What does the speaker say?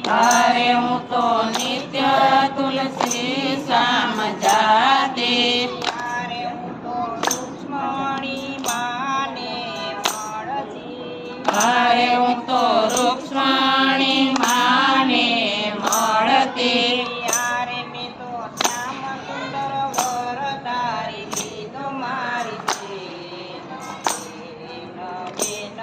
અરે હું તો નિત્ય તુલસી શામ જાતે અરે હું તો રૂક્ષ્મણી માને મળતી અરે હું તો રૂક્ષ્મણી